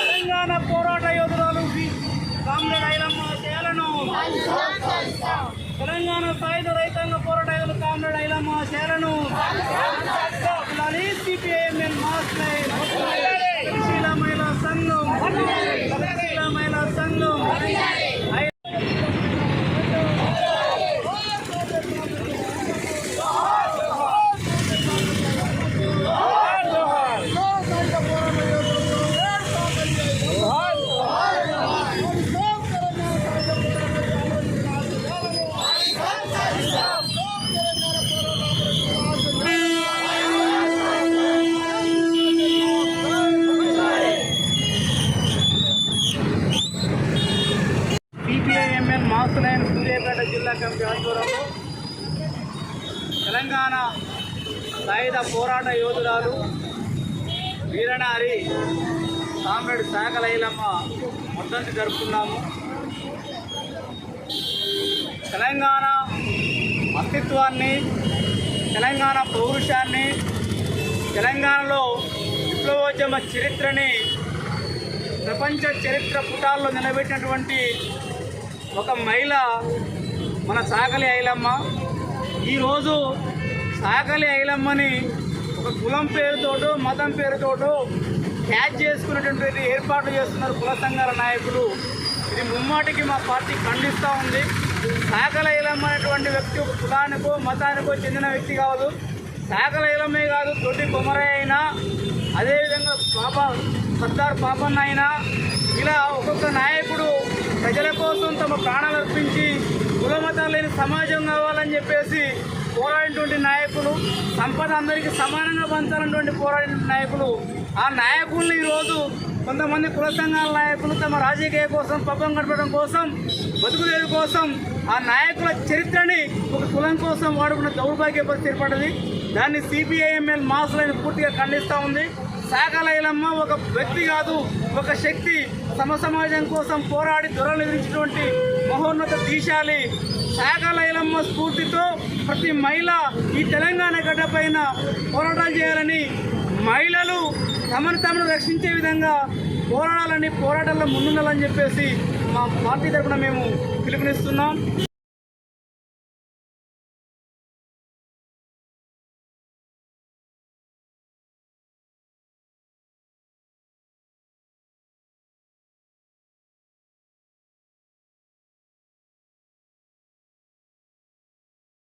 తెలంగాణ పోరాట యోధురాలు కామ్రేడ్ ఐలమ్మ చేలను, తెలంగాణ సాయుధ రైతాంగ పోరాట యోధులు కామ్రేడ్ ఐలమ్మ చేలను, సిపిఐఎంఎల్ మాస్ లైన్, ప్రగతిశీల మహిళా సంఘం, ప్రగతిశీల మహిళా సంఘం సిపిఐఎంఎల్ మాస్ లైన్ సూర్యాపేట జిల్లా కమిటీ ఆధ్వర్యంలో తెలంగాణ సాయుధ పోరాట యోధురాలు వీరనారి కామ్రేడ్ సాగల ఐలమ్మ వర్ధంతి జరుపుకున్నాము. తెలంగాణ అస్తిత్వాన్ని, తెలంగాణ పౌరుషాన్ని, తెలంగాణలో విప్లవోద్యమ చరిత్రని ప్రపంచ చరిత్ర పుటాల్లో నిలబెట్టినటువంటి ఒక మహిళ మన సాగలి ఐలమ్మ. ఈరోజు సాగలి ఐలమ్మని ఒక కులం పేరుతోటో మతం పేరుతోటో క్యాచ్ చేసుకునేటువంటి ఏర్పాట్లు చేస్తున్నారు కుల సంఘాల నాయకులు. ఇది ముమ్మాటికి మా పార్టీ ఖండిస్తూ ఉంది. సాగలి ఐలమ్మ అనేటువంటి వ్యక్తి ఒక కులానికో మతానికో చెందిన వ్యక్తి కాదు. సాగలి ఐలమ్మే కాదు, తొట్టి కొమరయ్య అయినా, అదేవిధంగా సర్దార్ పాపన్న అయినా, ఇలా ఒక్కొక్క నాయకుడు ప్రజల కోసం తమ ప్రాణాలు అర్పించి కులమతాలు లేని సమాజం కావాలని చెప్పేసి పోరాడినటువంటి నాయకులు, సంపద అందరికీ సమానంగా పంచాలన్నటువంటి పోరాడిన నాయకులు. ఆ నాయకుల్ని ఈరోజు కొంతమంది కుల సంఘాల నాయకులు తమ రాజకీయ కోసం, పబ్బం గడపడం కోసం, బతుకుదేవి కోసం ఆ నాయకుల చరిత్రని ఒక కులం కోసం వాడుకున్న దౌర్భాగ్య పరిస్థితి ఏర్పడ్డది. దాన్ని సిపిఐఎంఎల్ మాస్ లైన్ పూర్తిగా ఖండిస్తూ ఉంది. సాగల ఐలమ్మ ఒక వ్యక్తి కాదు, ఒక శక్తి. సమాజం కోసం పోరాడి దొరలు ఎదిరించినటువంటి మహోన్నత దీశాలి. సాగల ఐలమ్మ స్ఫూర్తితో ప్రతి మహిళ ఈ తెలంగాణ గడ్డ పైన పోరాటాలు చేయాలని, మహిళలు తమను రక్షించే విధంగా పోరాడాలని, పోరాటాల్లో ముందుండాలని చెప్పేసి మా పార్టీ తరఫున మేము పిలుపునిస్తున్నాం.